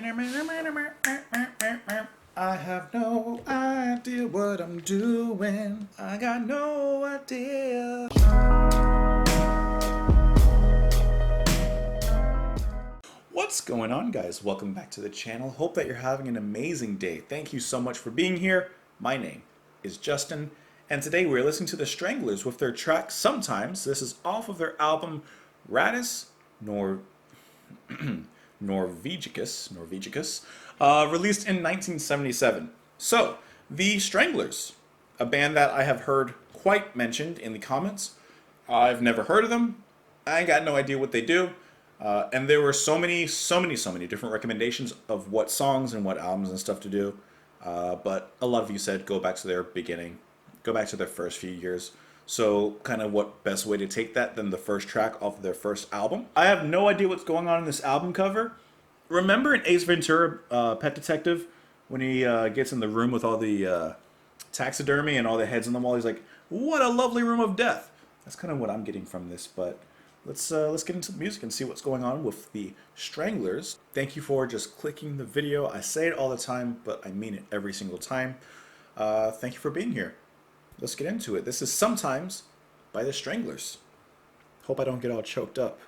I have no idea what I'm doing. I got no idea. What's going on, guys? Welcome back to the channel. Hope that you're having an amazing day. Thank you so much for being here. My name is Justin, and today we're listening to the Stranglers with their track Sometimes. This is off of their album Radis Norvegicus, released in 1977. So, the Stranglers, a band that I have heard quite mentioned in the comments. I've never heard of them. I got no idea what they do. And there were so many different recommendations of what songs and what albums and stuff to do. But a lot of you said go back to their beginning, go back to their first few years. So kind of what best way to take that than the first track off of their first album. I have no idea what's going on in this album cover. Remember in Ace Ventura, Pet Detective, when he gets in the room with all the taxidermy and all the heads on the wall, he's like, what a lovely room of death. That's kind of what I'm getting from this, but let's get into the music and see what's going on with the Stranglers. Thank you for just clicking the video. I say it all the time, but I mean it every single time. Thank you for being here. Let's get into it. This is Sometimes by the Stranglers. Hope I don't get all choked up.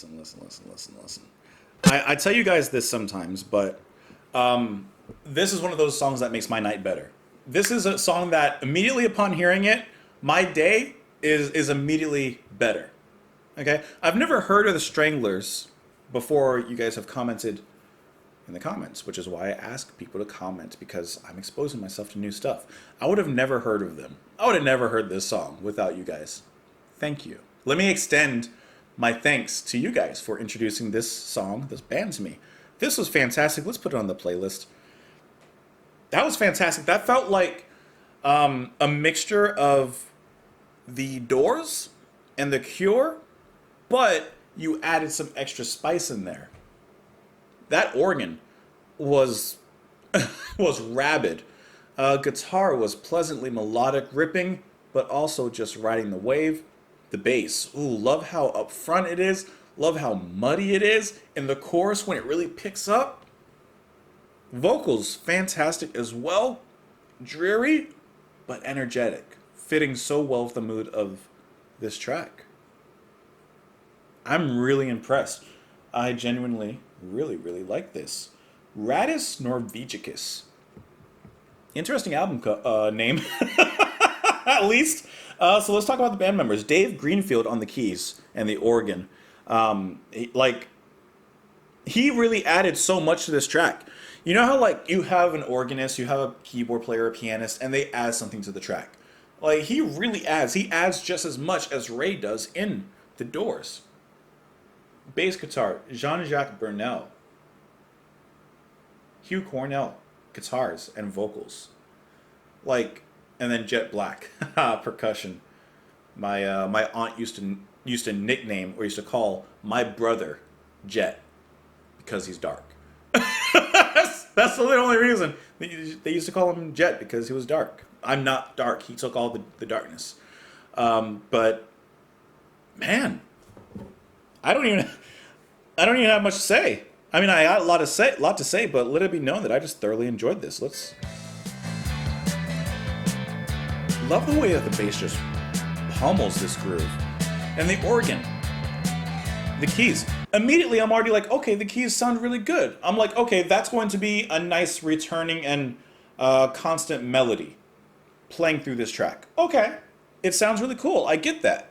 listen. I tell you guys this sometimes, but this is one of those songs that makes my night better. This is a song that immediately upon hearing it, my day is immediately better. Okay? I've never heard of the Stranglers before you guys have commented in the comments, which is why I ask people to comment, because I'm exposing myself to new stuff. I would have never heard of them. I would have never heard this song without you guys. Thank you. Let me extend my thanks to you guys for introducing this song, this band to me. This was fantastic. Let's put it on the playlist. That was fantastic. That felt like a mixture of The Doors and The Cure, but you added some extra spice in there. That organ was was rabid. Guitar was pleasantly melodic, ripping, but also just riding the wave. The bass, ooh, love how upfront it is. Love how muddy it is. In the chorus, when it really picks up. Vocals, fantastic as well. Dreary, but energetic. Fitting so well with the mood of this track. I'm really impressed. I genuinely really like this. Radis Norvegicus. Interesting album name, at least. So let's talk about the band members. Dave Greenfield on the keys and the organ. He really added so much to this track. You know how like you have an organist, you have a keyboard player, a pianist, and they add something to the track. Like he really adds. He adds just as much as Ray does in The Doors. Bass guitar, Jean-Jacques Burnel. Hugh Cornell, guitars and vocals. And then Jet Black, percussion. My aunt used to nickname or used to call my brother Jet because he's dark. That's the only reason. They used to call him Jet because he was dark. I'm not dark. He took all the darkness. But man, I don't even have much to say. I mean, I got a lot to say, but let it be known that I just thoroughly enjoyed this. Love the way that the bass just pummels this groove, and the organ, the keys. Immediately, I'm already like, okay, the keys sound really good. I'm like, okay, that's going to be a nice returning and constant melody playing through this track. Okay, it sounds really cool. I get that,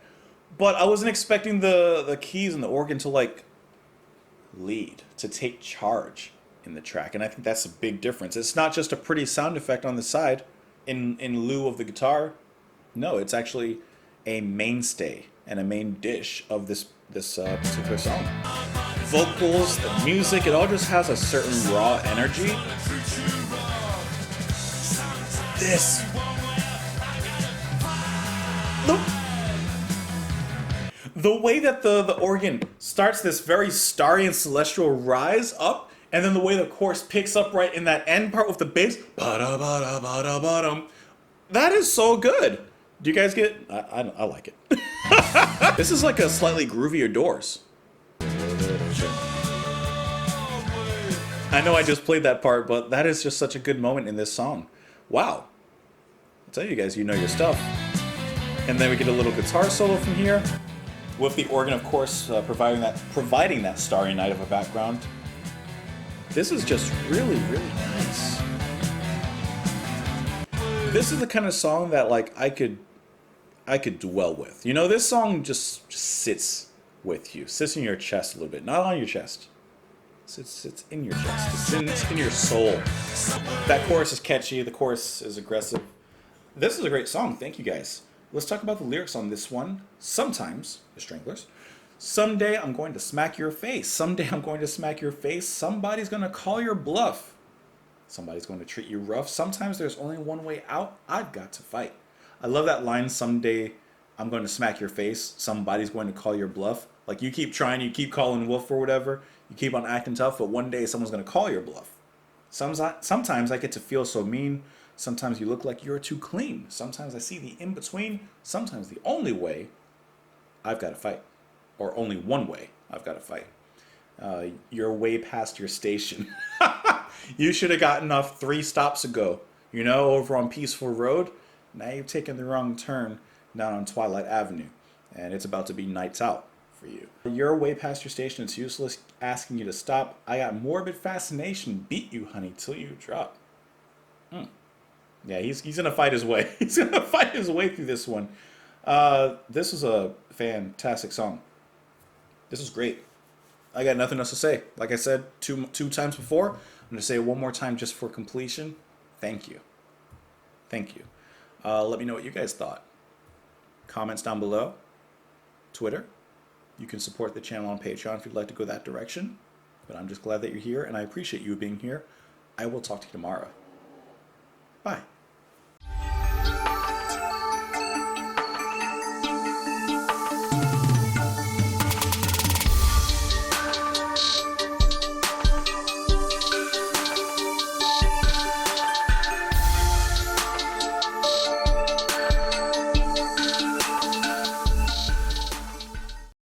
but I wasn't expecting the keys and the organ to lead, to take charge in the track, and I think that's a big difference. It's not just a pretty sound effect on the side in lieu of the guitar. No, it's actually a mainstay and a main dish of this particular song. Vocals, the music, it all just has a certain raw energy. The way that the organ starts this very starry and celestial rise up, and then the way the chorus picks up right in that end part with the bass, that is so good. Do you guys get it? I like it. This is like a slightly groovier Doors. I know I just played that part, but that is just such a good moment in this song. Wow. I tell you guys, you know your stuff. And then we get a little guitar solo from here, with the organ, of course, providing that starry night of a background. This is just really nice. This is the kind of song that I could dwell with. You know, this song just sits with you, sits in your chest a little bit, not on your chest. It's in your chest. It's in your soul. That chorus is catchy. The chorus is aggressive. This is a great song. Thank you guys. Let's talk about the lyrics on this one. Sometimes, the Stranglers. Someday I'm going to smack your face. Someday I'm going to smack your face. Somebody's going to call your bluff. Somebody's going to treat you rough. Sometimes there's only one way out. I've got to fight. I love that line, someday I'm going to smack your face. Somebody's going to call your bluff. Like you keep trying, you keep calling wolf or whatever. You keep on acting tough, but one day someone's going to call your bluff. Sometimes I get to feel so mean. Sometimes you look like you're too clean. Sometimes I see the in-between. Sometimes the only way, I've got to fight. Or only one way, I've got to fight. You're way past your station. You should have gotten off 3 stops ago. You know, over on Peaceful Road. Now you've taken the wrong turn down on Twilight Avenue. And it's about to be nights out for you. You're way past your station. It's useless asking you to stop. I got morbid fascination. Beat you, honey, till you drop. Yeah, he's gonna fight his way. He's gonna fight his way through this one. This was a fantastic song. This is great. I got nothing else to say. Like I said two times before, I'm gonna say it one more time just for completion. Thank you. Thank you. Let me know what you guys thought. Comments down below. Twitter. You can support the channel on Patreon if you'd like to go that direction. But I'm just glad that you're here, and I appreciate you being here. I will talk to you tomorrow. Bye.